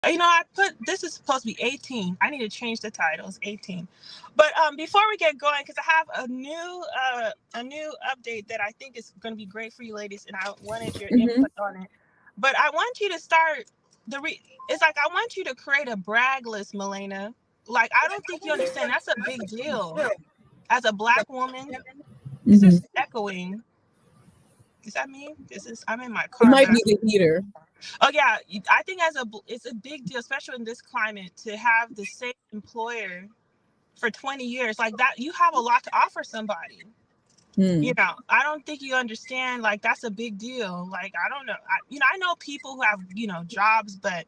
I put this is supposed to be 18. I need to change the titles 18. But before we get going, because I have a new update that I think is going to be great for you ladies, and I wanted your input on it. But I want you to start it's like I want you to create a brag list, Milena. Like, I don't think you understand. That's a big deal. As a Black woman, this is echoing. Is that me? I'm in my car. It might be the heater. Oh yeah, I think it's a big deal, especially in this climate, to have the same employer for 20 years. Like that, you have a lot to offer somebody. I don't think you understand. Like, that's a big deal. Like, I don't know. I know people who have jobs, but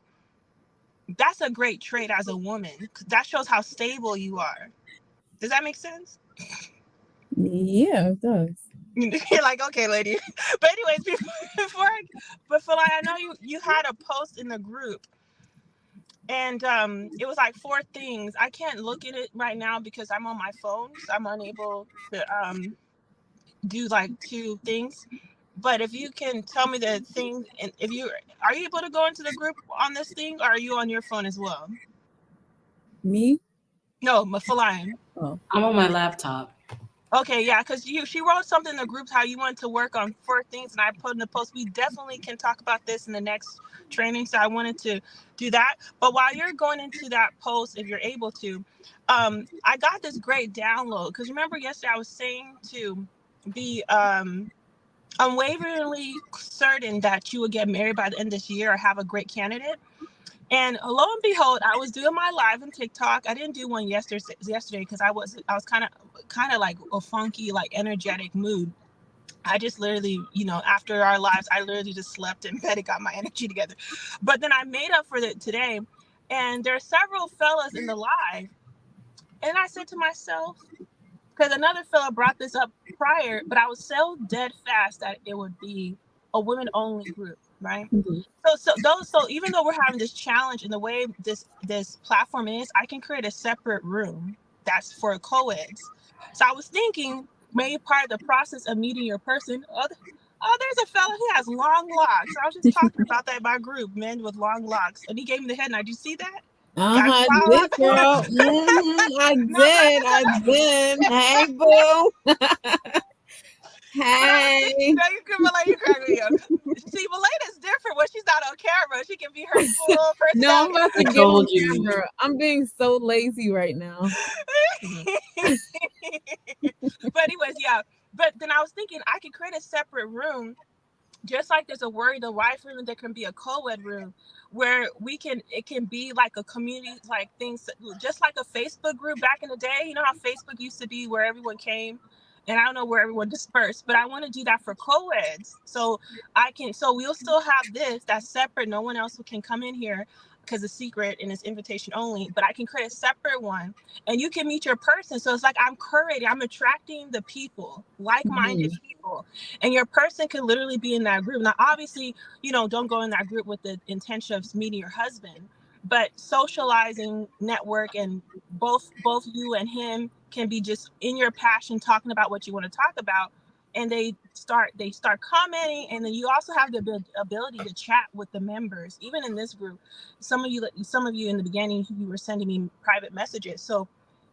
that's a great trait as a woman. That shows how stable you are. Does that make sense? Yeah, it does. You're like, okay, lady. But anyways, before I know you had a post in the group, and it was like 4 things. I can't look at it right now because I'm on my phone, so I'm unable to do like 2 things. But if you can tell me the thing, and are you able to go into the group on this thing, or are you on your phone as well? Me? No, Mafalayan. Oh. I'm on my laptop. Okay, yeah, because she wrote something in the group how you wanted to work on 4 things, and I put in the post. We definitely can talk about this in the next training, so I wanted to do that. But while you're going into that post, if you're able to, I got this great download, because remember yesterday I was saying to be unwaveringly certain that you would get married by the end of this year or have a great candidate. And lo and behold, I was doing my live on TikTok. I didn't do one yesterday because I was kind of like a funky, like energetic mood. I just literally, after our lives, I literally just slept in bed and got my energy together. But then I made up for it today, and there are several fellas in the live, and I said to myself, because another fella brought this up prior, but I was so dead fast that it would be a women only group, right? So even though we're having this challenge in the way this platform is, I can create a separate room that's for co-eds. So I was thinking maybe part of the process of meeting your person. There's a fella who has long locks. I was just talking about that in my group, men with long locks, and he gave me the head nod. Did you see that? I did, girl. I did. Hey, boo. Hey. You crack me up. See, Melena's different when she's not on camera. She can be her full personality. No, I'm about to get on camera. I'm being so lazy right now. But anyways, yeah. But then I was thinking I could create a separate room, just like there's a Worry the Wife room, there can be a co-ed room where it can be like a community, like things, just like a Facebook group back in the day. You know how Facebook used to be where everyone came, and I don't know where everyone dispersed, but I want to do that for co-eds. So we'll still have this that's separate. No one else can come in here because it's secret and it's invitation only, but I can create a separate one and you can meet your person. So it's like I'm attracting the people, like-minded people, and your person can literally be in that group. Now, obviously, don't go in that group with the intention of meeting your husband, but socializing, network, and both you and him can be just in your passion, talking about what you want to talk about. And they start commenting, and then you also have the ability to chat with the members. Even in this group, some of you in the beginning, you were sending me private messages. So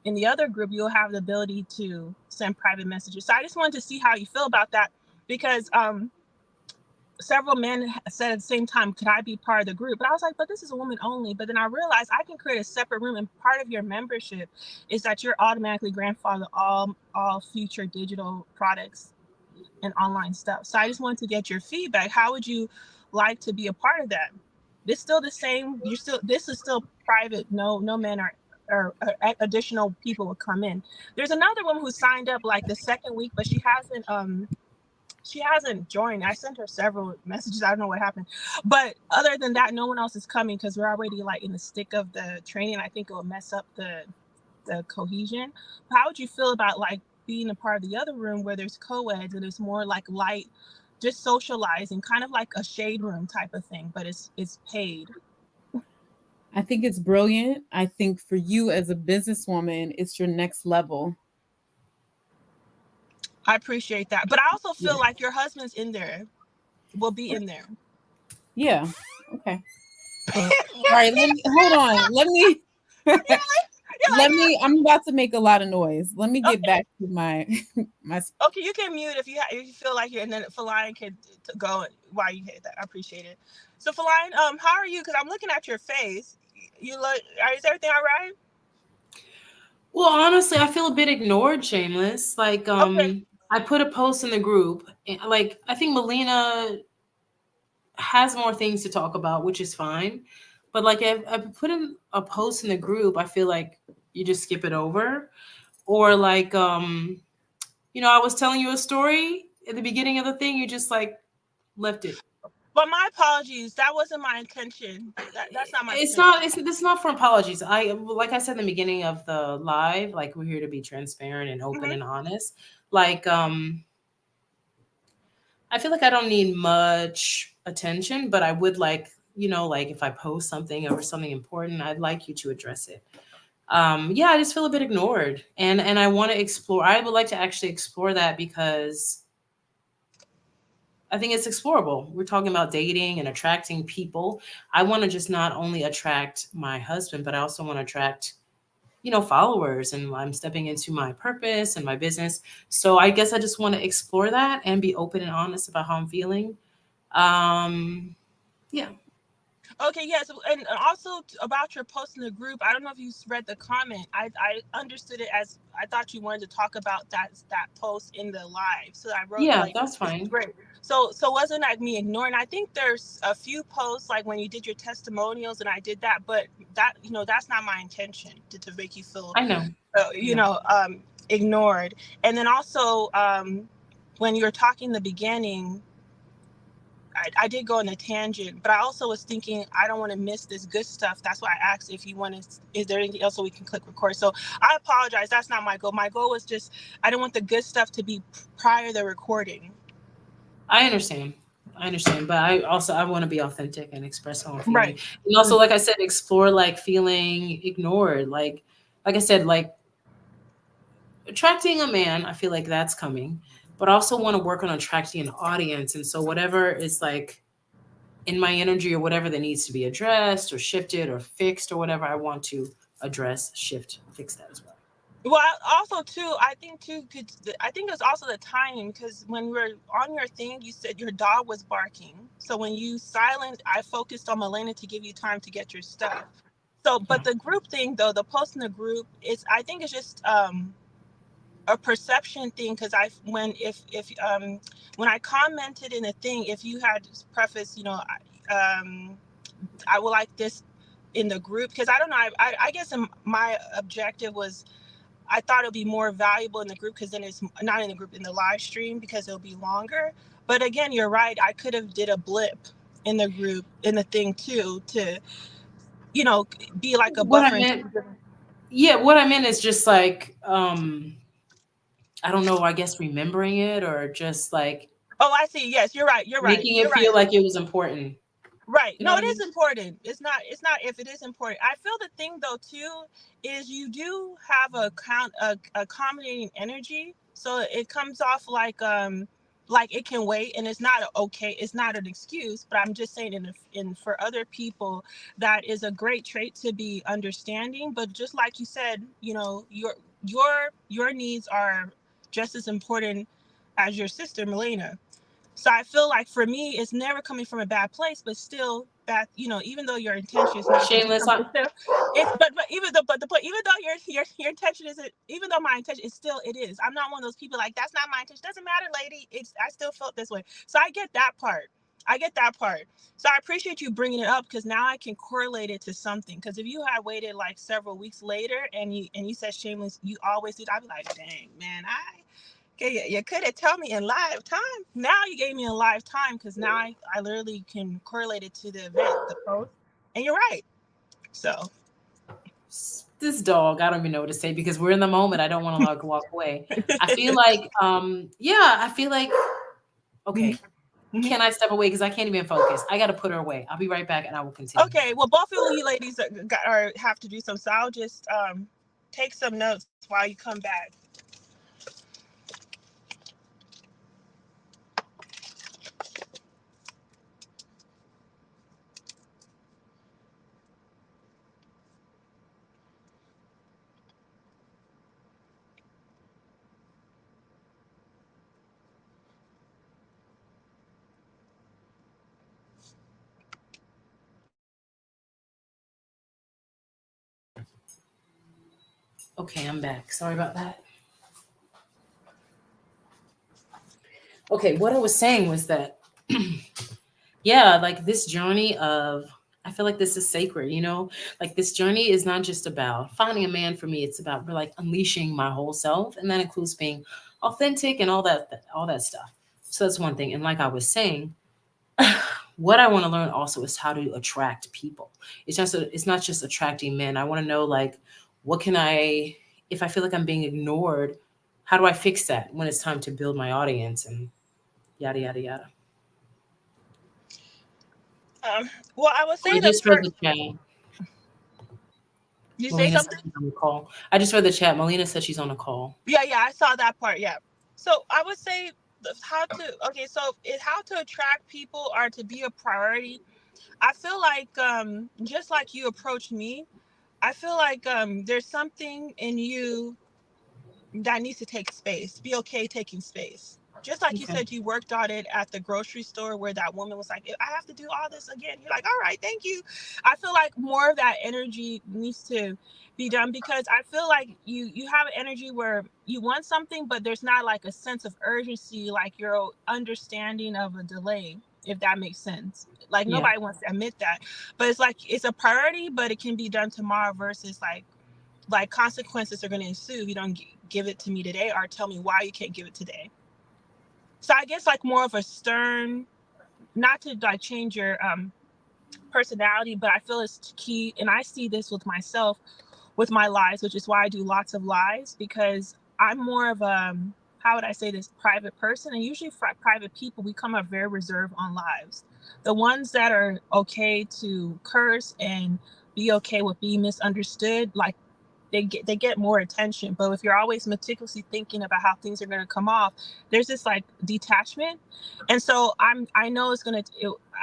in the other group, you'll have the ability to send private messages. So I just wanted to see how you feel about that, because several men said at the same time, could I be part of the group? But I was like, but this is a woman only. But then I realized I can create a separate room, and part of your membership is that you're automatically grandfathered all future digital products and online stuff. So I just wanted to get your feedback. How would you like to be a part of that? It's still the same. This is still private. No men or additional people will come in. There's another woman who signed up like the second week, but she hasn't joined. I sent her several messages. I don't know what happened. But other than that, no one else is coming because we're already like in the stick of the training. I think it will mess up the cohesion. How would you feel about like being a part of the other room where there's co-eds and it's more like light, just socializing, kind of like a shade room type of thing, but it's paid? I think it's brilliant. I think for you as a businesswoman, it's your next level. I appreciate that. But I also feel like your husband's will be in there. Yeah. Okay. All right, hold on. You're like, I'm about to make a lot of noise. Let me get okay. back to my my. Okay, you can mute if you feel like you're, and then Feline can go while you hit that. I appreciate it. So Feline, how are you? Because I'm looking at your face. You look. Is everything all right? Well, honestly, I feel a bit ignored, Shameless. Like, Okay. I put a post in the group. Like, I think Melina has more things to talk about, which is fine. But like, I put in a post in the group, I feel like you just skip it over, or like, I was telling you a story at the beginning of the thing, you just like left it. But my apologies. That wasn't my intention. That's not my It's intention. not. It's not for apologies. Like I said in the beginning of the live, like we're here to be transparent and open Mm-hmm. and honest. Like, I feel like I don't need much attention, but I would like, like if I post something or something important, I'd like you to address it. Yeah, I just feel a bit ignored, and I want to explore. I would like to actually explore that because I think it's explorable. We're talking about dating and attracting people. I want to just not only attract my husband, but I also want to attract, followers, and I'm stepping into my purpose and my business. So I guess I just want to explore that and be open and honest about how I'm feeling. Yeah. Okay, yes, and also about your post in the group. I don't know if you read the comment. I understood it as I thought you wanted to talk about that post in the live. So I wrote Yeah, like that's it's fine. great. So wasn't that me ignoring? I think there's a few posts like when you did your testimonials and I did that, but that that's not my intention to make you feel I know. I you know. know ignored. And then also when you were talking in the beginning, I did go on a tangent, but I also was thinking I don't want to miss this good stuff. That's why I asked if you want to. Is there anything else so we can click record? So I apologize. That's not my goal. My goal was just I don't want the good stuff to be prior to the recording. I understand. I understand, but I want to be authentic and express how I'm feeling. Right. And also, like I said, explore like feeling ignored. Like I said, like attracting a man, I feel like that's coming, but I also want to work on attracting an audience. And so whatever is like in my energy or whatever that needs to be addressed or shifted or fixed or whatever, I want to address, shift, fix that as well. Well, also too, I think too, I think it was also the timing because when we were on your thing, you said your dog was barking. So when you silent, I focused on Milena to give you time to get your stuff. So, Yeah. but the group thing though, the post in the group is, I think it's just a perception thing because I when if when I commented in a thing, if you had preface, I would like this in the group because I don't know, I guess my objective was I thought it would be more valuable in the group because then it's not in the group in the live stream because it'll be longer. But again, you're right. I could have did a blip in the group in the thing too to you know be like a What I buffer in meant, terms of. yeah, what I meant is just like, I don't know, I guess remembering it or just like Oh, I see. Yes, you're right. You're right. making You're it right. feel like it was important. Right. You know No, what it I is mean? important. It's not if it is important. I feel the thing though too is you do have a accommodating energy. So it comes off like it can wait and it's not okay, it's not an excuse, but I'm just saying in for other people that is a great trait to be understanding, but just like you said, your needs are just as important as your sister Milena. So I feel like for me, it's never coming from a bad place, but still that, even though your intention is not to do Shameless. something, still, it's but even though your intention isn't, even though my intention is still, it is. I'm not one of those people like that's not my intention. Doesn't matter, lady. I still felt this way. So I get that part. I get that part. So I appreciate you bringing it up because now I can correlate it to something. Because if you had waited like several weeks later and you said shameless, you always do. I'd be like, dang man, okay, you could have told me in live time. Now you gave me a live time because now I literally can correlate it to the event, the post. And you're right. So This dog, I don't even know what to say because we're in the moment. I don't want to like walk away. I feel like, yeah, I feel like, Mhm, okay, mhm. can I step away? Because I can't even focus. I got to put her away. I'll be right back and I will continue. Okay, well, both of you ladies have to do some. So I'll just take some notes while you come back. Okay, I'm back. Sorry about that. Okay, what I was saying was that, yeah, like this journey of, I feel like this is sacred, you know? Like this journey is not just about finding a man for me, it's about like unleashing my whole self. And that includes being authentic and all that stuff. So that's one thing. And like I was saying, what I want to learn also is how to attract people. It's not just attracting men. I want to know like what can I, if I feel like I'm being ignored, how do I fix that when it's time to build my audience and yada yada yada. Well, I would I say the just read first. the chat. You say Melina said something? she's on the call. I just read the chat. Melina said she's on a call. Yeah, yeah, I saw that part. Yeah. So I would say how to. Okay, so how to attract people or to be a priority. I feel like just like you approached me, I feel like there's something in you that needs to take space. Be okay taking space. Just like you Okay. said, you worked on it at the grocery store where that woman was like, I have to do all this again. You're like, all right, thank you. I feel like more of that energy needs to be done because I feel like you have an energy where you want something, but there's not like a sense of urgency, like your understanding of a delay, if that makes sense. Like Yeah. nobody wants to admit that, but it's like it's a priority, but it can be done tomorrow versus like consequences are going to ensue if you don't give it to me today or tell me why you can't give it today. So I guess like more of a stern, not to like change your personality, but I feel it's key. And I see this with myself with my lives, which is why I do lots of lives because I'm more of a, how would I say this, private person. And usually private people, we come up very reserved on lives. The ones that are okay to curse and be okay with being misunderstood, like they get more attention. But if you're always meticulously thinking about how things are going to come off, there's this like detachment. And so I know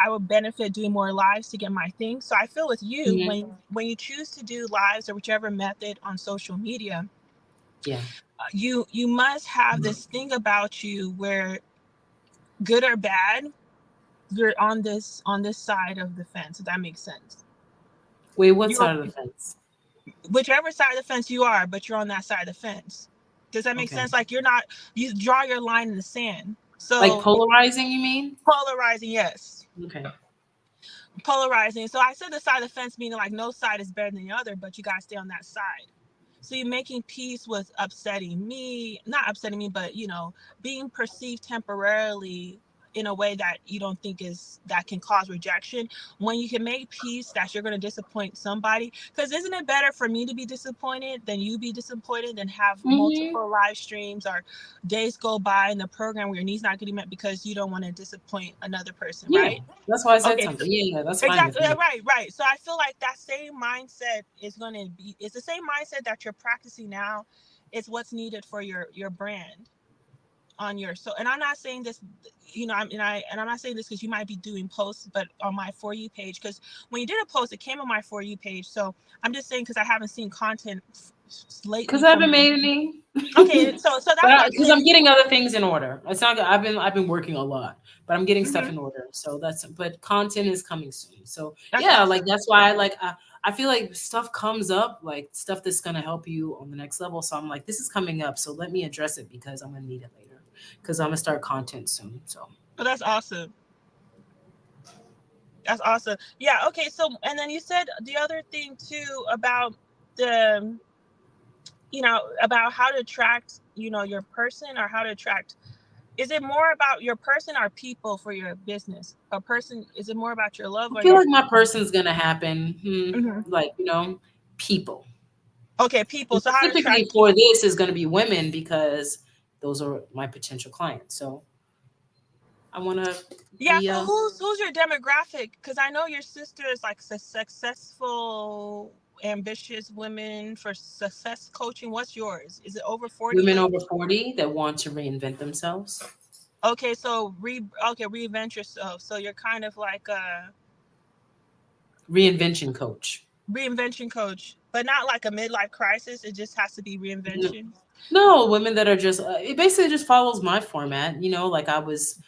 I would benefit doing more lives to get my thing. So I feel with you, Mhm. when you choose to do lives or whichever method on social media, Yeah. you must have this thing about you where good or bad, you're on this side of the fence, if that makes sense. Wait, what You're side of the fence? whichever side of the fence you are, but you're on that side of the fence. Does that make Okay. sense? Like you're not, you draw your line in the sand. Like So polarizing, you mean? polarizing, yes. Okay. Polarizing. So I said the side of the fence meaning like no side is better than the other, but you gotta stay on that side. So you're making peace with upsetting me, not upsetting me, but being perceived temporarily in a way that you don't think is that can cause rejection. When you can make peace that you're going to disappoint somebody, because isn't it better for me to be disappointed than you be disappointed than have Mm-hmm. multiple live streams or days go by in the program where your needs not getting met because you don't want to disappoint another person, Yeah. right? That's why I said Okay, so something. Yeah, that's fine with exactly. me. Right, right. So I feel like that same mindset is going to be, it's the same mindset that you're practicing now. It's what's needed for your brand on your, so, and I'm not saying this, and I'm not saying this because you might be doing posts, but on my For You page, because when you did a post, it came on my For You page. So I'm just saying, because I haven't seen content Because lately I from haven't you. made any. Okay. So that's why I'm Because saying, I'm getting other things in order. It's not. I've been working a lot, but I'm getting stuff mhm, in order. So that's. But content is coming soon. So that's yeah, like awesome. that's why I feel like stuff comes up, like stuff that's gonna help you on the next level. So I'm like, this is coming up, so let me address it because I'm gonna need it later. Because I'm gonna start content soon. So But that's awesome. That's awesome. Yeah. Okay. So, and then you said the other thing too about the, about how to attract, your person or how to attract. Is it more about your person or people for your business? A person, is it more about your love I or feel your? like my person's gonna happen. Mhm. Like people. Okay, people. And So how to specifically attract for people? this is gonna be women because those are my potential clients. So I wanna Yeah. be So who's your demographic? Because I know your sister is like successful, ambitious women for success coaching. What's yours? Is it over 40 women over ladies? 40 that want to reinvent themselves. Okay, so reinvent yourself. So you're kind of like a Reinvention coach. reinvention coach, but not like a midlife crisis. It just has to be No, reinvention. no, women that are just, it basically just follows my format. Like I was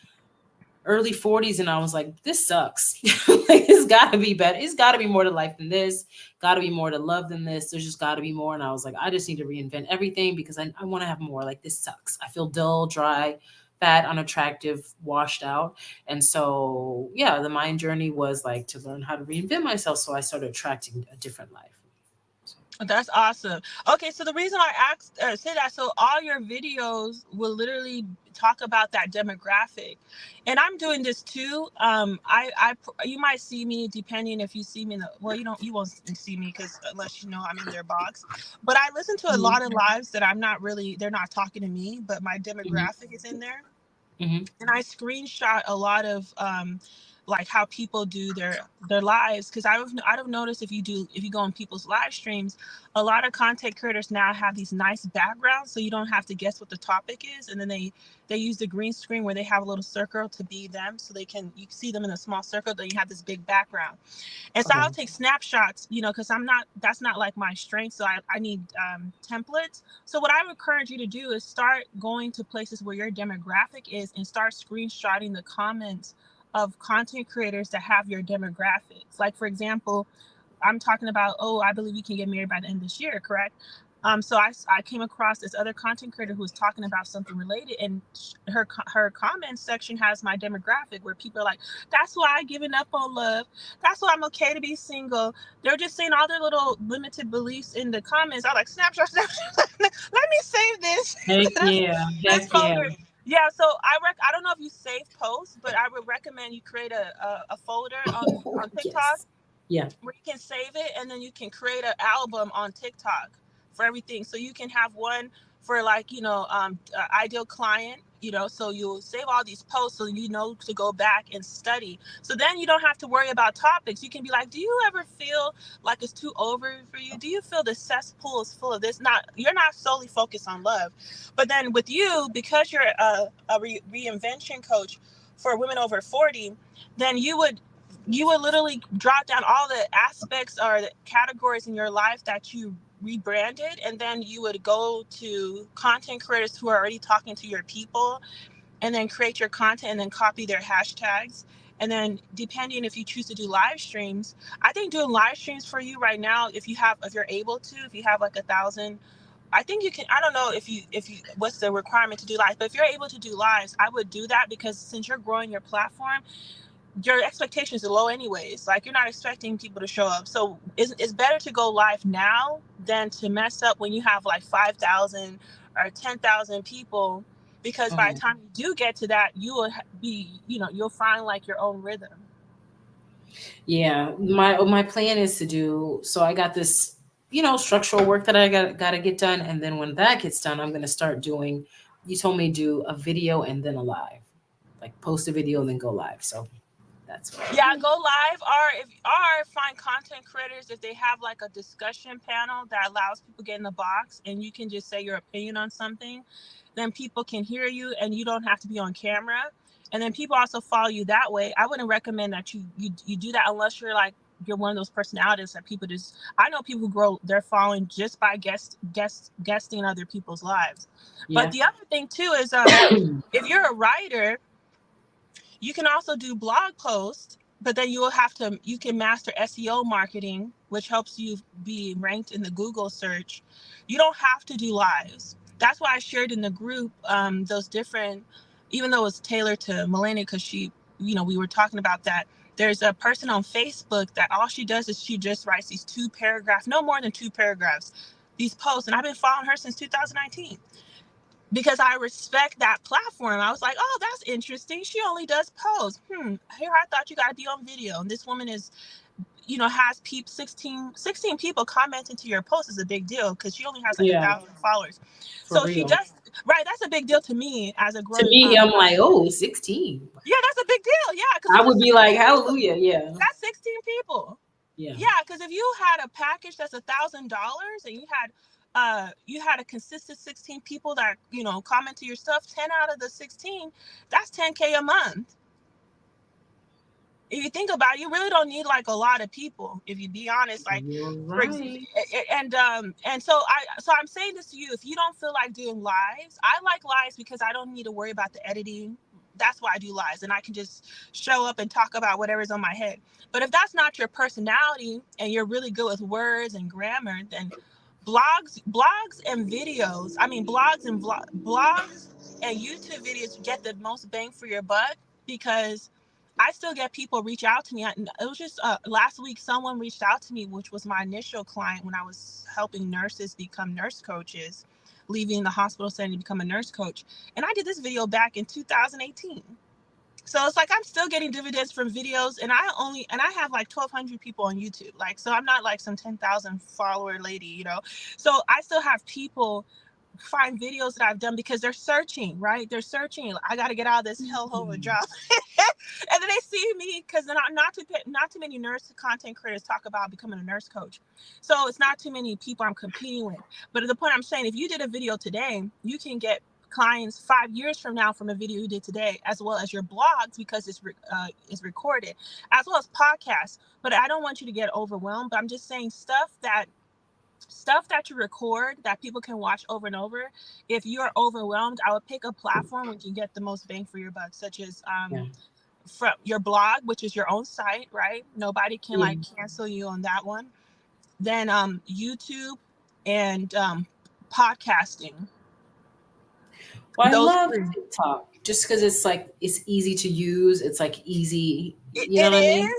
early 40s, and I was like, this sucks. Like, it's got to be better. It's got to be more to life than this. Got to be more to love than this. There's just got to be more. And I was like, I just need to reinvent everything because I want to have more. Like, this sucks. I feel dull, dry, fat, unattractive, washed out. And so, yeah, the mind journey was like to learn how to reinvent myself. So I started attracting a different life. That's awesome. Okay, so the reason I asked say that, so all your videos will literally talk about that demographic, and I'm doing this too. You might see me depending if you see me in the, well, you won't see me because unless you know I'm in their box. But I listen to a lot of lives that I'm not really, they're not talking to me, but my demographic is in there, and I screenshot a lot of like how people do their lives, because I've noticed if you go on people's live streams, a lot of content creators now have these nice backgrounds, so you don't have to guess what the topic is, and then they use the green screen where they have a little circle to be them, so you can see them in a small circle, then you have this big background. And so I'll take snapshots, because that's not like my strength, so I need templates. So what I would encourage you to do is start going to places where your demographic is and start screenshotting the comments of content creators that have your demographics. Like, for example, I'm talking about, I believe you can get married by the end of this year, correct? So I came across this other content creator who was talking about something related, and her comment section has my demographic, where people are like, that's why I given up on love. That's why I'm okay to be single. They're just saying all their little limited beliefs in the comments. I like, snapshot. Let me save this. Heck yeah. This Heck yeah. folder. Yeah, so I don't know if you save posts, but I would recommend you create a folder on TikTok. Yes. Yeah. Where you can save it, and then you can create an album on TikTok for everything. So you can have one for like, ideal client, so you'll save all these posts so to go back and study. So then you don't have to worry about topics. You can be like, do you ever feel like it's too over for you? Do you feel the cesspool is full of this? You're not solely focused on love. But then with you, because you're a reinvention coach for women over 40, then you would literally drop down all the aspects or the categories in your life that you rebranded, and then you would go to content creators who are already talking to your people, and then create your content and then copy their hashtags. And then depending if you choose to do live streams, I think doing live streams for you right now, if you're able to, if you have like 1,000, I think you can. I don't know if you what's the requirement to do live, but if you're able to do lives, I would do that, because since you're growing your platform, your expectations are low anyways. Like, you're not expecting people to show up. So it's better to go live now than to mess up when you have like 5,000 or 10,000 people, because by the time you do get to that, you will be, you'll find like your own rhythm. Yeah. My plan is to do, so I got this, structural work that I got to get done. And then when that gets done, I'm going to start doing, you told me do a video and then a live, like post a video and then go live. So that's what go live, or find content creators if they have like a discussion panel that allows people to get in the box and you can just say your opinion on something. Then people can hear you and you don't have to be on camera. And then people also follow you that way. I wouldn't recommend that you do that unless you're one of those personalities that people just, I know people who grow their following just by guesting other people's lives. Yeah. But the other thing too is if you're a writer, you can also do blog posts, but then you can master SEO marketing, which helps you be ranked in the Google search. You don't have to do lives. That's why I shared in the group those different, even though it's tailored to Millennial, because she, we were talking about that. There's a person on Facebook that all she does is she just writes these 2 paragraphs, no more than 2 paragraphs, these posts. And I've been following her since 2019. Because I respect that platform. I was like, oh, that's interesting. She only does posts. Here, I thought you got to be on video. And this woman is, has 16 people commenting to your post is a big deal, because she only has like 1,000 followers. So real. She does, right, that's a big deal to me as a growing. To me, I'm like, 16. Yeah, that's a big deal. Yeah. I would be like, hallelujah, yeah. That's 16 people. Yeah, because if you had a package that's $1,000 and you had a consistent 16 people that, comment to your stuff, 10 out of the 16, that's $10K a month. If you think about it, you really don't need like a lot of people, if you be honest. Like, right. And so I'm saying this to you, if you don't feel like doing lives, I like lives because I don't need to worry about the editing. that's why I do lives, and I can just show up and talk about whatever's on my head. But if that's not your personality and you're really good with words and grammar, then blogs and videos, I mean blogs and YouTube videos get the most bang for your buck, because I still get people reach out to me. It was just last week someone reached out to me, which was my initial client when I was helping nurses become nurse coaches, leaving the hospital setting to become a nurse coach. And I did this video back in 2018. So it's like I'm still getting dividends from videos, and I have like 1,200 people on YouTube. Like, so I'm not like some 10,000 follower lady, you know. So I still have people find videos that I've done because they're searching, right? They're searching. I got to get out of this hellhole of a job, and then they see me because not too many nurse content creators talk about becoming a nurse coach. So it's not too many people I'm competing with. But at the point I'm saying, if you did a video today, you can get clients 5 years from now from a video you did today, as well as your blogs, because it's recorded, as well as podcasts. But I don't want you to get overwhelmed. But I'm just saying stuff that you record that people can watch over and over. If you're overwhelmed, I would pick a platform where you can get the most bang for your buck, such as from your blog, which is your own site, right? Nobody can like cancel you on that one. Then YouTube and podcasting. Well, I love TikTok just because it's like it's easy to use. It's like easy. You know what I mean?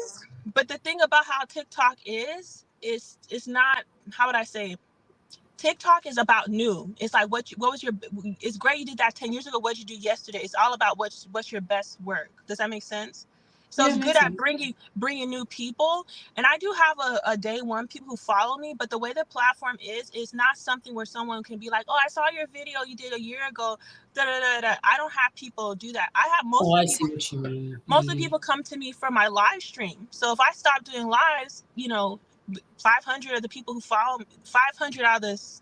But the thing about how TikTok is not, how would I say? TikTok is about new. It's like it's great you did that 10 years ago. What'd you do yesterday? It's all about what's your best work. Does that make sense? So it's good at bringing new people. And I do have a day one people who follow me, but the way the platform is not something where someone can be like, oh, I saw your video you did a year ago. Da, da, da, da. I don't have people do that. I have see what you mean. Most of the people come to me for my live stream. So if I stop doing lives, 500 of the people who follow me, 500 out of this,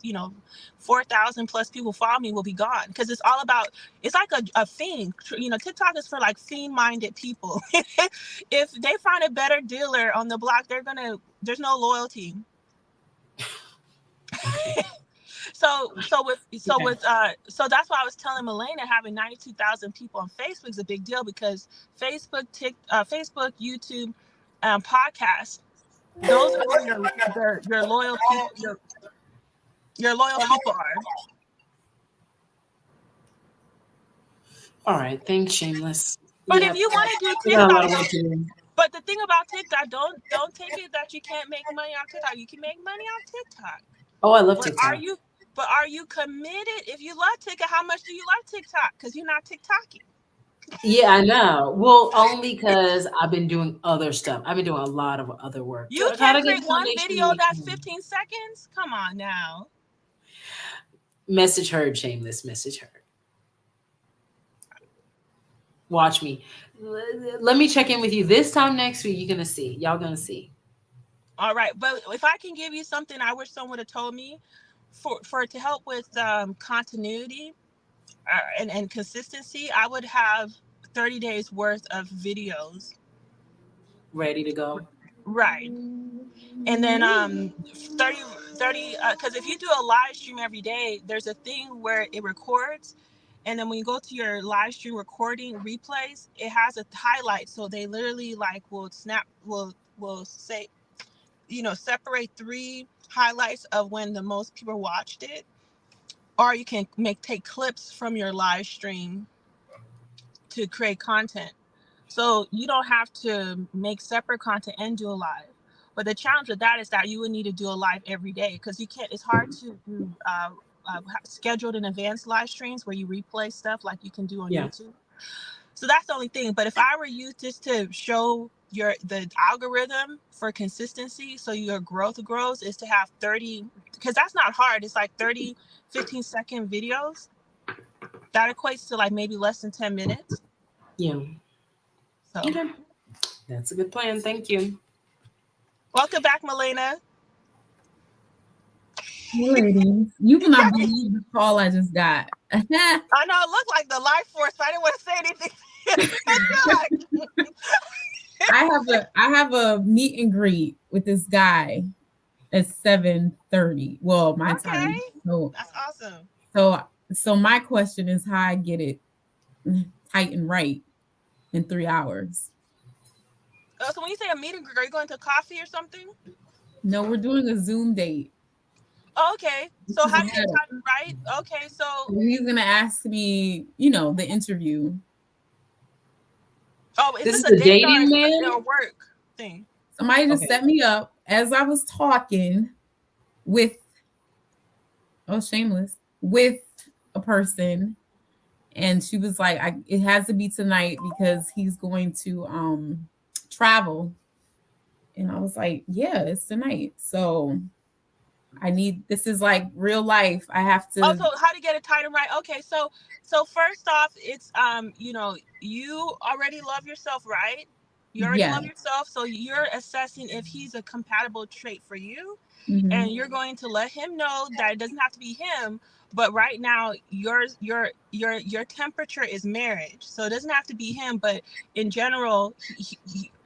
4,000 plus people who follow me will be gone, because it's all about, it's like a fiend. TikTok is for like fiend-minded people. If they find a better dealer on the block, there's no loyalty. So that's why I was telling Milena, having 92,000 people on Facebook is a big deal, because Facebook, YouTube, podcasts, those are where your loyal people, your loyal people are. All right, thanks, Shameless. But if you want to do TikTok, but the thing about TikTok, don't take it that you can't make money on TikTok. You can make money on TikTok. Oh, I love TikTok. Are you committed? If you love TikTok, how much do you love TikTok? Because you're not TikToking. Yeah, I know. Well, only because I've been doing other stuff. I've been doing a lot of other work. You can't create one video that's 15 seconds? Come on now. Message heard, Shameless. Message heard. Watch me. Let me check in with you this time next week. You're going to see. Y'all going to see. All right. But if I can give you something I wish someone would have told me for to help with continuity and consistency, I would have 30 days worth of videos ready to go. Right. And then 30 because if you do a live stream every day, there's a thing where it records, and then when you go to your live stream recording replays, it has a highlight, so they literally like will say, separate 3 highlights of when the most people watched it, or you can take clips from your live stream to create content. So you don't have to make separate content and do a live. But the challenge with that is that you would need to do a live every day, because you can't. It's hard to do scheduled and advanced live streams where you replay stuff like you can do on YouTube. So that's the only thing. But if I were you, just to show the algorithm for consistency, so your growth grows, is to have 30, because that's not hard. It's like 30 15-second videos. That equates to like maybe less than 10 minutes. Yeah. So okay. That's a good plan. Thank you. Welcome back, Milena. Ladies, you will not believe the call I just got. I know, it looked like the life force, but I didn't want to say anything. I have a meet and greet with this guy at 7:30. Well, my time. So that's awesome. So my question is how I get it tight and right. in 3 hours. So when you say a meeting, are you going to coffee or something? No, we're doing a Zoom date. Oh, okay. This So is how a do you get setup. time right? Okay, so So he's gonna ask me, you know, the interview. is This this is a a date or dating is this man. a work thing? Somebody just Okay. set me up as I was talking with, oh, shameless, with a person. And she was like, it has to be tonight because he's going to travel. And I was like, yeah, it's tonight. So this is like real life. I have Oh, to. so how to get it tied and right? Okay, so first off, it's you already love yourself, right? You already Yeah. love yourself, so you're assessing if he's a compatible trait for you, Mm-hmm. and you're going to let him know that it doesn't have to be him, but right now your temperature is marriage, so it doesn't have to be him, but in general,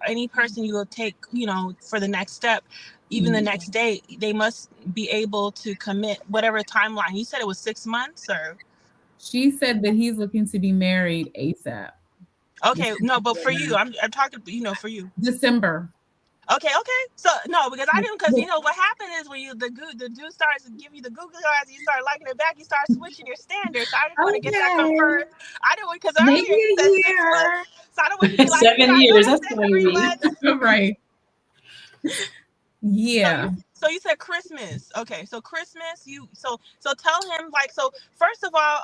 any person you will take, for the next step, even the next day, they must be able to commit whatever timeline. You said it was 6 months, or She said that he's looking to be married ASAP. okay, no, but for you, I'm talking, for you. December. Okay. So no, because I didn't, because Well, what happened is when the dude starts to give you the Google eyes, you start liking it back, you start switching your standards. So I just want to get that okay. confirmed. I didn't, because Maybe earlier you a said 6 months, year. so I don't want you to be like, you're 7 years. not That's doing what you 6 3 months. mean. Right. So Yeah. you said Christmas. Okay, so Christmas, so tell him, like, so first of all,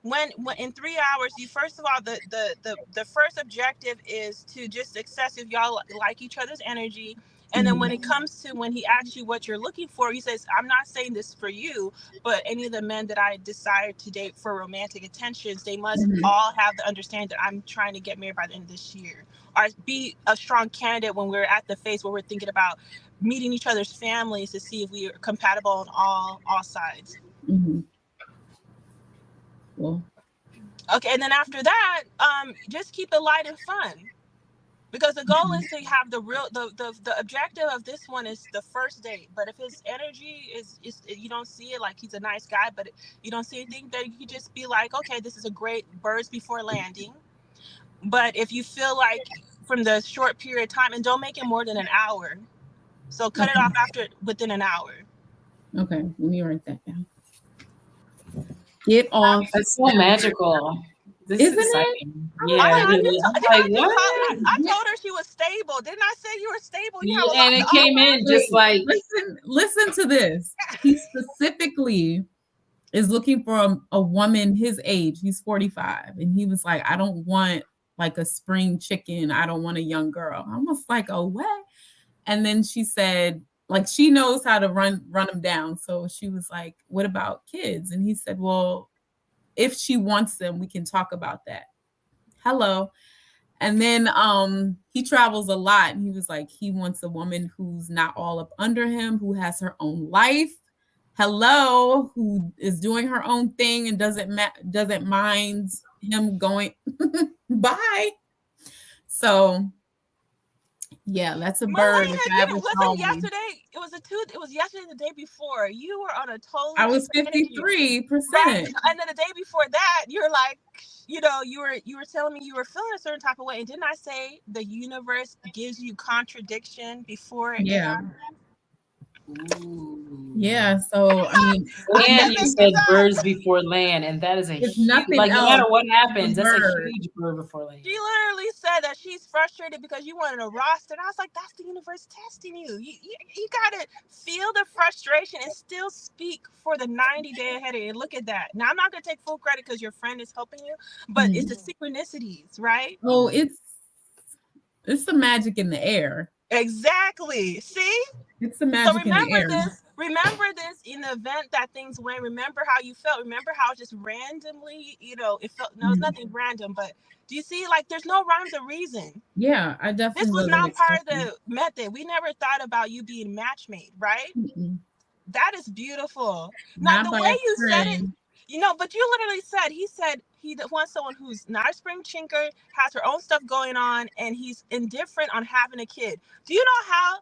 when in 3 hours, you, first of all, the first objective is to just assess if y'all like each other's energy. And then when it comes to, when he asks you what you're looking for, he says, I'm not saying this for you, but any of the men that I desire to date for romantic attentions, they must all have the understanding that I'm trying to get married by the end of this year, or be a strong candidate when we're at the phase where we're thinking about meeting each other's families to see if we are compatible on all sides. Mm-hmm. Well, Okay, and then after that, just keep it light and fun, because the goal is to have the real, the objective of this one is the first date. But if his energy is you don't see it, like he's a nice guy, but you don't see anything, then you just be like, okay, this is a great birds before landing. But if you feel like from the short period of time, and don't make it more than an hour, so cut it off within an hour. okay. Let me write that down. Get off. That's so magical. This is Isn't it? exciting. I'm Yeah, like, it really. I'm like, what? I told her she was stable. Didn't I say you were stable? You have a Yeah, lot and to it came offer. in just like listen to this. He specifically is looking for a woman his age. He's 45. And he was like, I don't want like a spring chicken. I don't want a young girl. I was like, oh, what? And then she said, like, she knows how to run him down. So she was like, what about kids? And he said, well, if she wants them, we can talk about that. Hello. And then he travels a lot, and he was like, he wants a woman who's not all up under him, who has her own life. Hello, who is doing her own thing and doesn't mind him going bye. So yeah, that's a bird if I ever saw Wasn't one. yesterday? It was yesterday, the day before. You were on a totally I was different energy. 53%. Right. And then the day before that, you're like, you were telling me you were feeling a certain type of way. And didn't I say the universe gives you contradiction before it Yeah. happens? ooh. Yeah. So I mean, I And can't you make said this up. birds before land, and that is a it's huge, nothing like no else. matter what It's happens, a that's a bird. huge bird before land. She literally said that she's frustrated because you wanted a roster. And I was like, that's the universe testing you. You got to feel the frustration and still speak for the 90-day ahead of you. Look at that. Now, I'm not going to take full credit because your friend is helping you, but it's the synchronicities, right? Oh, it's the magic in the air. Exactly. See? It's the So magic in the air. remember this in the event that things went. Remember how you felt. Remember how just randomly, it felt, no, it's nothing random, but do you see, like, there's no rhymes or reason. Yeah, I This definitely was wasn't not part of expecting. the method. We never thought about you being match made, right? Mm-mm. That is beautiful. Now, Not the by way a you said it, friend. but you literally said, he said he wants someone who's not a spring chinker, has her own stuff going on, and he's indifferent on having a kid. Do you know how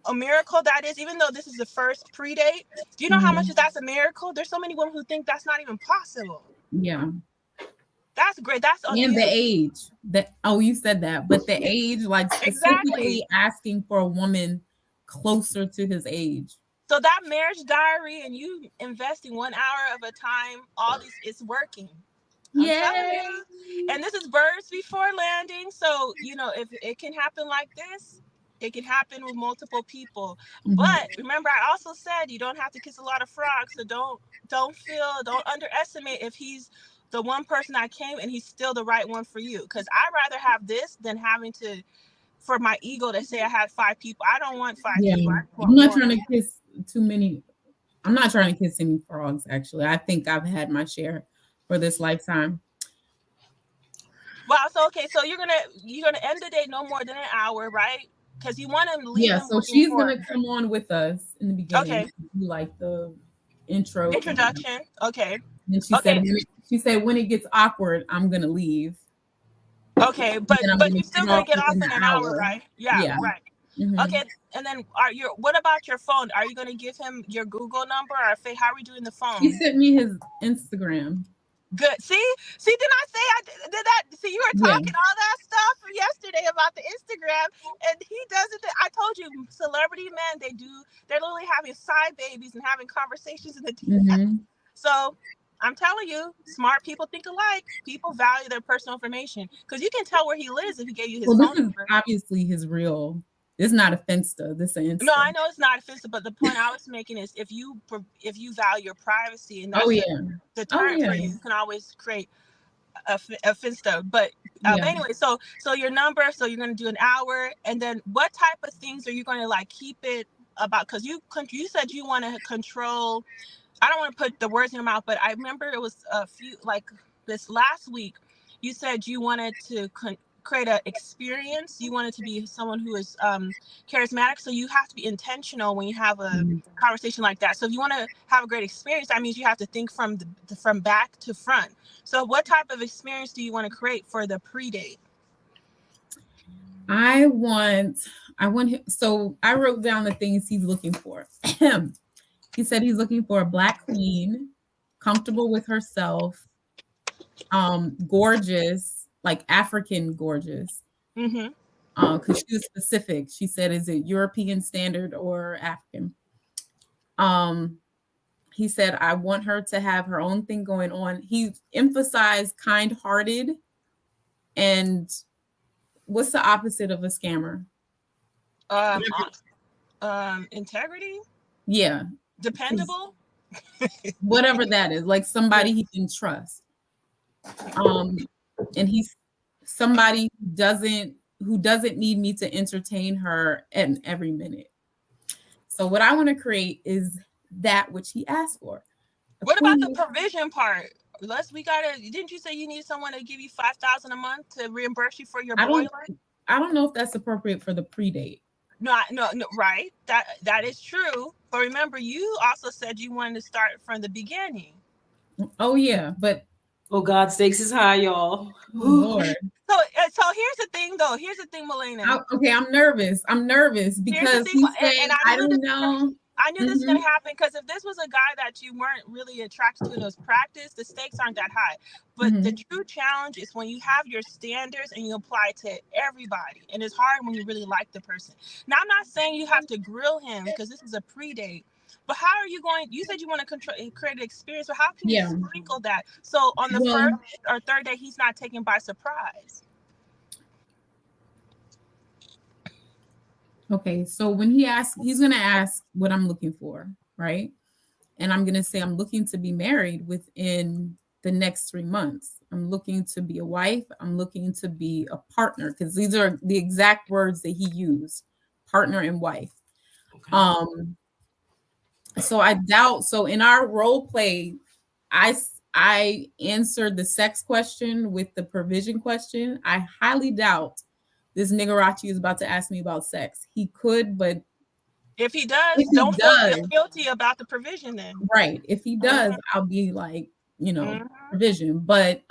a miracle that is? Even though this is the first pre-date, do you know how much that's a miracle? There's so many women who think that's not even possible. Yeah. That's great. That's on And you. the age. You said that, but the age, like specifically Exactly. asking for a woman closer to his age. So that marriage diary and you investing 1 hour of a time, all these, it's working. I'm telling Yay! you. And this is birds before landing. So, if it can happen like this, it can happen with multiple people. But remember, I also said you don't have to kiss a lot of frogs. So don't underestimate if he's the one person that came and he's still the right one for you. Because I'd rather have this than having to, for my ego to say I had 5 people. I don't want 5 Yeah, people. I I'm want not one. trying to kiss too many. I'm not trying to kiss any frogs, actually. I think I've had my share for this lifetime. Wow. So okay. So you're gonna end the day no more than an hour, right? Because you want to leave him So looking she's for. gonna come on with us in the beginning. Okay. Do like the intro. Introduction. Okay. And she said when it gets awkward, I'm gonna leave. Okay, but you're still gonna get off in an hour, right? Yeah. Right. Mm-hmm. Okay. And then what about your phone? Are you gonna give him your Google number or how are we doing the phone? He sent me his Instagram. Good. See, didn't I say I did that? See, you were talking all that stuff yesterday about the Instagram, and he does it. I told you, celebrity men, they're literally having side babies and having conversations in the DM. Mm-hmm. So I'm telling you, smart people think alike. People value their personal information because you can tell where he lives if he gave you his phone number. Obviously his real. It's not a Finsta. This is Insta. No, I know it's not offensive, but the point I was making is if you value your privacy and that's the deterrent for you, you can always create a Finsta. But anyway, so your number, so you're going to do an hour, and then what type of things are you going to like keep it about? Because you said you want to control. I don't want to put the words in your mouth, but I remember it was a few, like this last week, you said you wanted to create an experience. You wanted to be someone who is charismatic. So you have to be intentional when you have a conversation like that. So if you want to have a great experience, that means you have to think from back to front. So what type of experience do you want to create for the pre-date? I want him. So I wrote down the things he's looking for. He said he's looking for a Black queen, comfortable with herself, gorgeous, like African gorgeous. Mm-hmm. Because she was specific. She said, "Is it European standard or African?" He said, "I want her to have her own thing going on." He emphasized kind-hearted. And what's the opposite of a scammer? Integrity. Yeah. Dependable. Whatever that is, like somebody he can trust. And he's somebody who doesn't need me to entertain her at every minute. So what I want to create is that which he asked for. What about the provision part? Didn't you say you need someone to give you $5,000 a month to reimburse you for your boiler? I don't know if that's appropriate for the pre-date. No, right. That is true. But remember, you also said you wanted to start from the beginning. Oh yeah, but God, stakes is high, y'all. Lord. So here's the thing, though. Here's the thing, Milena. Okay, I'm nervous because he said, I don't know. I knew this was going to happen because if this was a guy that you weren't really attracted to in his practice, the stakes aren't that high. But the true challenge is when you have your standards and you apply to everybody. And it's hard when you really like the person. Now, I'm not saying you have to grill him because this is a pre-date. But how are you going? You said you want to create an experience. So how can you sprinkle that? So on the first or third day, he's not taken by surprise. Okay, so when he asks, he's going to ask what I'm looking for, right? And I'm going to say I'm looking to be married within the next 3 months. I'm looking to be a wife. I'm looking to be a partner because these are the exact words that he used, partner and wife. Okay. So I doubt. So in our role play, I answered the sex question with the provision question. I highly doubt this niggarachi is about to ask me about sex. He could, but if he does, don't feel guilty about the provision then. Right. If he does, I'll be like, provision. But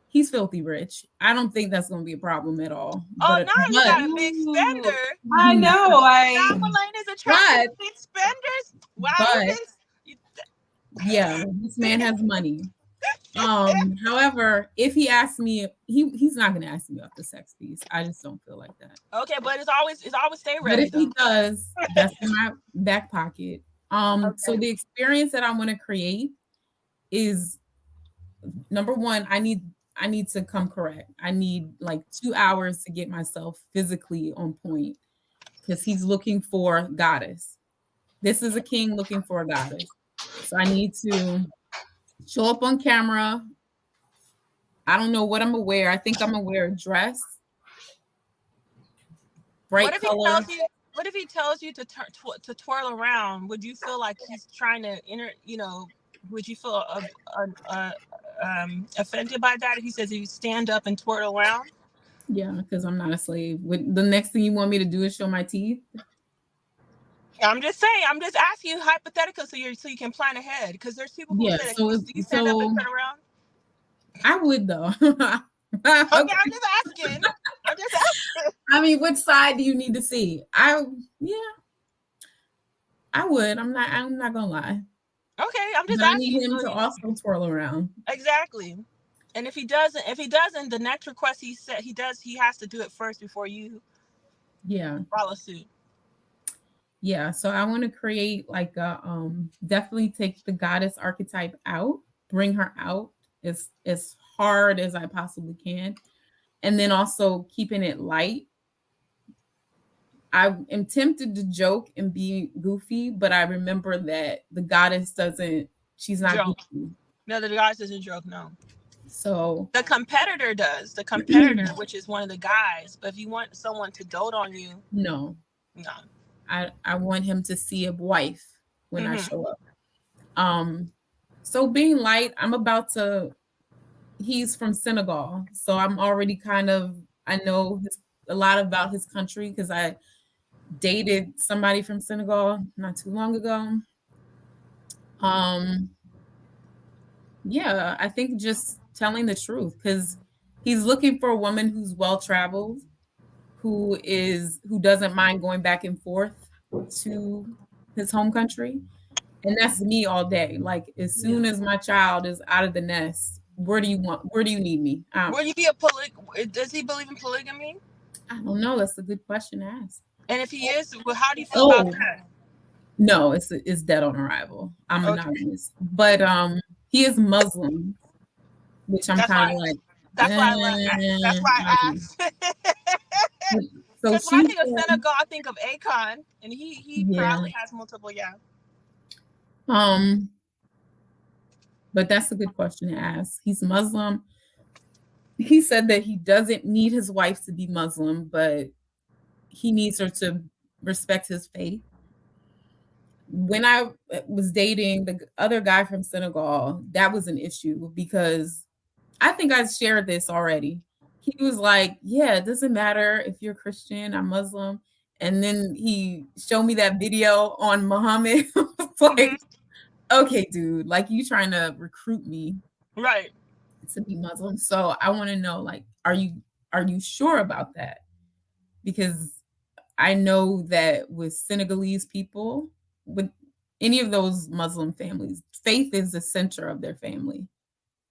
he's filthy rich. I don't think that's going to be a problem at all. Oh, now you got a big spender. I know. Now Milena's attracted to big spenders. Wow. Yeah, this man has money. However, if he asks me, he's not gonna ask me about the sex piece. I just don't feel like that. Okay, but it's always stay But ready if he though. does, that's in my back pocket. So Okay. the experience that I want to create is, number one, I need to come correct. I need like 2 hours to get myself physically on point because he's looking for a goddess. This is a king looking for a goddess. So I need to show up on camera. I don't know what I'm gonna wear. I think I'm gonna wear a dress, What bright if he color. tells you? What if he tells you to to twirl around? Would you feel like he's trying to would you feel offended by that if he says you stand up and twirl around? Yeah, because I'm not a slave. The next thing you want me to do is show my teeth? I'm just saying. I'm just asking you hypothetical so you can plan ahead. Because there's people who Yeah. say that you stand up and So turn around. I would though. Okay, Okay. I'm just asking. I'm just asking. I mean, which side do you need to see? Yeah, I would. I'm not gonna lie. Okay, I'm just But I need asking. him So to also twirl around. exactly. And if he doesn't, the next request he said he has to do it first before you Yeah. follow suit. Yeah. So I want to create like a definitely take the goddess archetype out, bring her out as hard as I possibly can. And then also keeping it light. I am tempted to joke and be goofy, but I remember that the goddess she's not Joke. goofy. No, the guys doesn't joke. No, So the competitor does. The competitor, which is one of the guys. But if you want someone to dote on you, no, no. I want him to see a wife when I Mm-hmm. show up. So being light, he's from Senegal. So I'm already I know a lot about his country because I dated somebody from Senegal not too long ago. Um, yeah, I think just telling the truth because he's looking for a woman who's well traveled, who doesn't mind going back and forth to his home country. And that's me all day. Like as soon as my child is out of the nest, where do you need me? Will you be Does he believe in polygamy? I don't know. That's a good question to ask. And if he is, well, how do you feel about Oh, that? no, it's dead on arrival. I'm Okay, monogamous. But he is Muslim, which I'm that's kind why. of like, That's why that's why I I don't asked. know. So Because when I she think of said, Senegal, I think of Akon, and he yeah. probably has multiple. Yeah. Um, but that's a good question to ask. He's Muslim. He said that he doesn't need his wife to be Muslim, but he needs her to respect his faith. When I was dating the other guy from Senegal, that was an issue because I think I shared this already. He was like, yeah, it doesn't matter if you're Christian, I'm Muslim. And then he showed me that video on Muhammad. Mm-hmm. Like, okay, dude, like you trying to recruit me Right. to be Muslim. So I want to know, like, are you sure about that? Because I know that with Senegalese people, with any of those Muslim families, faith is the center of their family.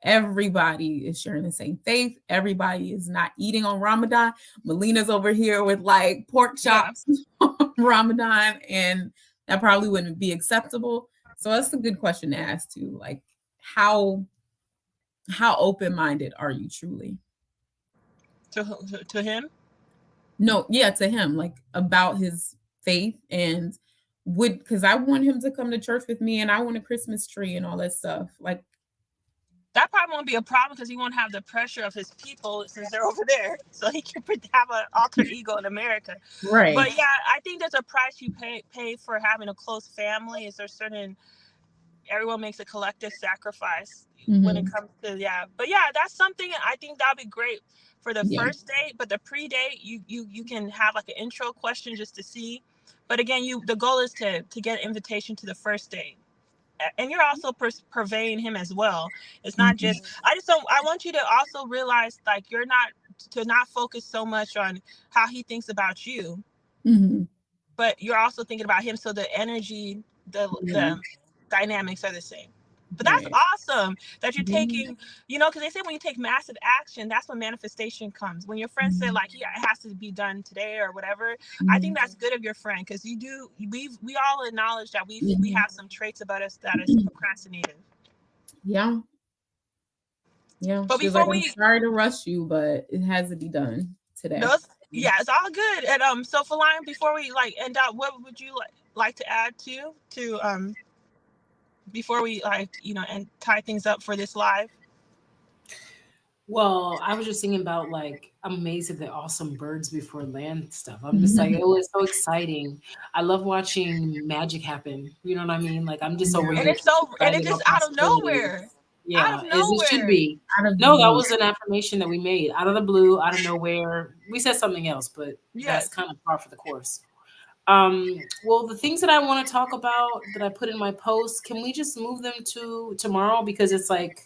Everybody is sharing the same faith. Everybody is not eating on Ramadan. Melina's over here with like pork Yeah. chops on Ramadan, and that probably wouldn't be acceptable. So that's a good question to ask too. Like, how open-minded are you truly? To him. No, yeah, to him, like about his faith and because I want him to come to church with me and I want a Christmas tree and all that stuff. Like, That probably won't be a problem because he won't have the pressure of his people since they're over there, so he can have an alter ego in America. right. But yeah, I think there's a price you pay for having a close family. Is there certain everyone makes a collective sacrifice when it Mm-hmm. comes to But yeah, that's something I think that'd be great for the Yeah. first date. But the pre-date, you can have like an intro question just to see. But again, the goal is to get an invitation to the first date. And you're also purveying him as well. It's not Mm-hmm. just I want you to also realize like you're not to not focus so much on how he thinks about you, Mm-hmm. but you're also thinking about him, so the energy, the Yeah. dynamics are the same. But that's Right. awesome that you're Mhm. taking, because they say when you take massive action, that's when manifestation comes. When your friend said like, yeah, it has to be done today or whatever, I think Mhm. that's good of your friend, because we all acknowledge that we Mhm. have some traits about us that is procrastinative. Yeah. Yeah. But She was like, before I'm we sorry to rush you, but it has to be done today. those, yeah, it's all good. And so Feline, before we like end up, what would you like to add to before we and tie things up for this live? Well, I was just thinking about like I'm amazed at the awesome birds before land stuff. I'm just like, it was so exciting. I love watching magic happen. You know what I mean? Like I'm just over And here it's just so, and excited it's about just out of possibilities. nowhere, out Yeah, of as it should nowhere. be. Out of the No, that blue. was an affirmation that we made out of the blue, out of nowhere. We said something else, but that's Yes. kind of par for the course. Well, the things that I want to talk about that I put in my post, can we just move them to tomorrow? Because it's like,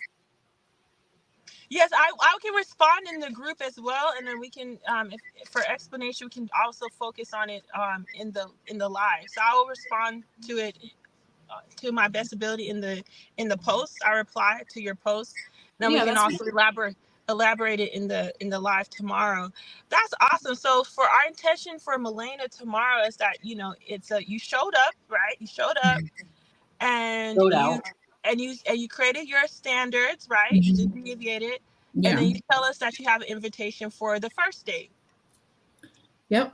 Yes, I can respond in the group as well, and then we can, if for explanation, we can also focus on it in the live. So I will respond to it to my best ability in the post. I reply to your post, and then we yeah, can that's fine. also elaborate it in the live tomorrow. That's awesome. So for our intention for Milena tomorrow is that it's a, you showed up, right? You showed up, and Showed you out. created your standards, right? You Mhm. didn't deviate it, and Yeah. then you tell us that you have an invitation for the first date. Yep.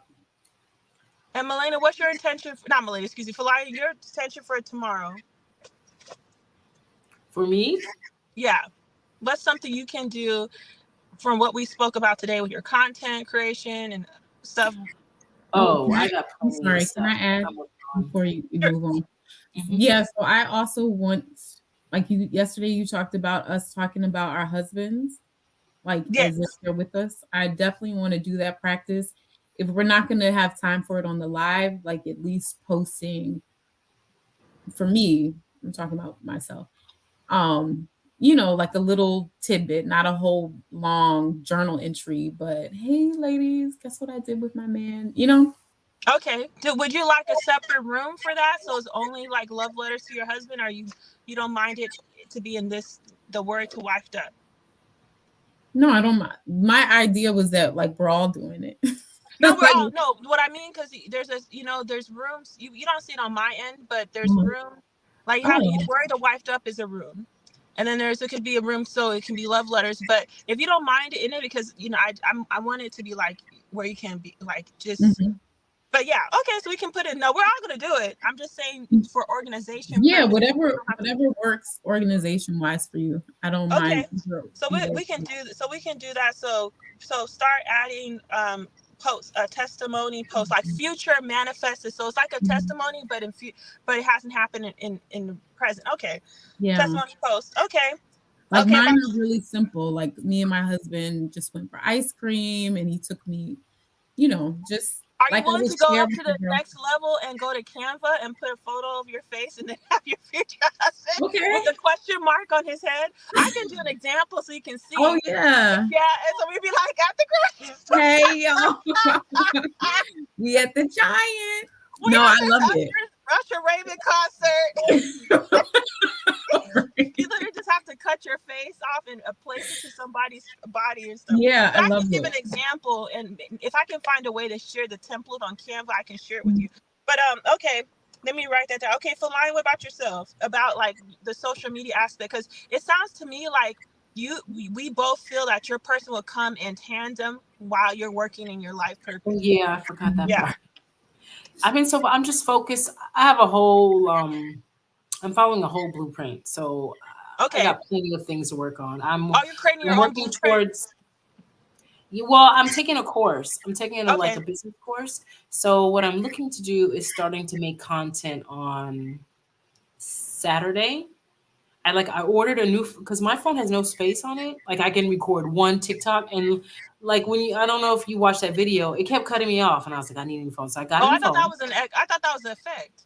And Milena, what's your intention? Not Milena, excuse me, Felia, your intention for tomorrow? For me, Yeah, what's something you can do from what we spoke about today with your content creation and stuff? Oh, oh, I got I'm plenty of sorry. Can stuff I add I'm working on. before you Sure. move on? Mhm. Yeah. So I also want, like you yesterday, you talked about us talking about our husbands, like as if Yes. they're with us. I definitely want to do that practice. If we're not going to have time for it on the live, like at least posting for me, I'm talking about myself. Um, like a little tidbit, not a whole long journal entry, but hey, ladies, guess what I did with my man? Okay. Would you like a separate room for that? So it's only like love letters to your husband, or you don't mind it to be in this the word to wifed up? No, I don't mind. My idea was that like we're all doing it. No, we're Like, all no. What I mean, because there's a there's rooms you don't see it on my end, but there's mhm. room like you have Oh, where the wifed up is a room, and then it could be a room so it can be love letters. But if you don't mind it in it, because I want it to be like where you can be like just. mhm. But yeah, okay, so we can put it. No, we're all gonna do it. I'm just saying for organization Yeah, purposes. We whatever don't have to. whatever works organization wise for you. I don't Okay, mind either. so either. we can do that. So start adding posts, a testimony post, like future manifested. So it's like a Mhm. testimony, but but it hasn't happened in the present. Okay, Yeah. testimony post. Okay, Like okay. mine About, are really simple. Like me and my husband just went for ice cream and he took me, just are you like I willing would to go share up with to the the girl. next level and go to Canva and put a photo of your face and then have your future husband Okay. with a question mark on his head? I can do an example so you can Oh see. yeah. Yeah, and so we'd be like at the grocery store. Hey y'all. We at the giant. We No, I at love the it. Usher Raven concert. You literally just have to cut your face off and place it to somebody's body and stuff. Yeah, But I I love can give it. an example, and if I can find a way to share the template on Canva, I can share it with Mhm. you. But okay, let me write that down. Okay, Feline, what about yourself? About like the social media aspect, because it sounds to me like we both feel that your person will come in tandem while you're working in your life Oh purpose. yeah, I forgot that Yeah. part. I'm just focused. I have a whole I'm following a whole blueprint. So I Okay. got plenty of things to work on. Oh, you're creating I'm your own working blueprint. towards well, I'm taking a course. I'm taking like Okay. a business course. So what I'm looking to do is starting to make content on Saturday. I ordered a new because my phone has no space on it. Like I can record one TikTok and like when you I don't know if you watched that video, it kept cutting me off and I was like, I need a new phone. So I got Oh, a new phone. I thought that was an effect.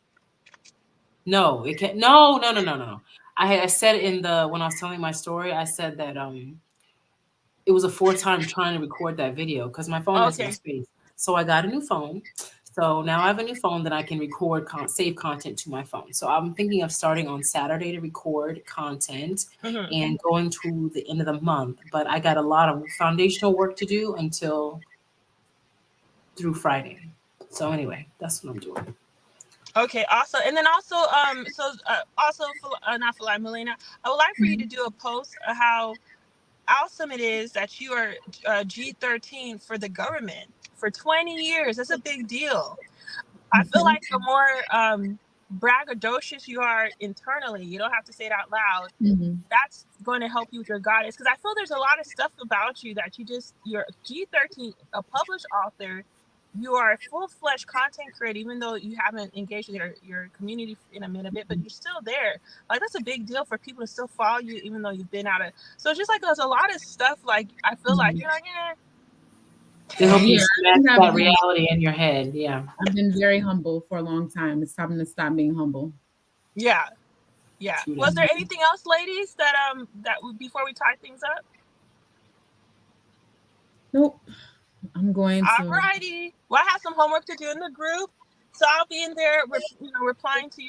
No, it can't no, no, no, no, no, no. I said in the when I was telling my story, I said that it was a fourth time trying to record that video because my phone has no Okay. space. So I got a new phone. So now I have a new phone that I can record, save content to my phone. So I'm thinking of starting on Saturday to record content and going to the end of the month. But I got a lot of foundational work to do through Friday. So anyway, that's what I'm doing. Okay, awesome. And then also, not for like Milena, I would like for you to do a post of how awesome it is that you are G13 for the government for 20 years. That's a big deal. I feel like the more braggadocious you are internally, you don't have to say it out loud. That's going to help you with your guidance, because I feel there's a lot of stuff about you that you're G13, a published author. You are a full-fledged content creator, even though you haven't engaged with your community in a minute, but you're still there. Like, that's a big deal for people to still follow you, even though you've been out of. So it's just like there's a lot of stuff. Like, I feel like you're like, to help you smash that reality in your head. Yeah, I've been very humble for a long time. It's time to stop being humble. Yeah. Was there anything else, ladies, that before we tie things up? Nope. I'm going to. Alrighty. Well, I have some homework to do in the group, so I'll be in there, replying to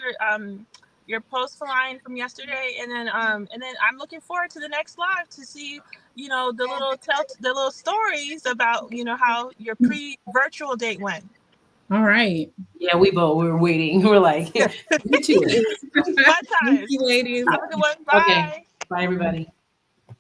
your post line from yesterday, and then I'm looking forward to the next live to see the little stories about how your pre-virtual date went. All right. Yeah, we were waiting. We're like, me too. Bye, Thank you, ladies. Have a good one. Bye. Okay. Bye, everybody.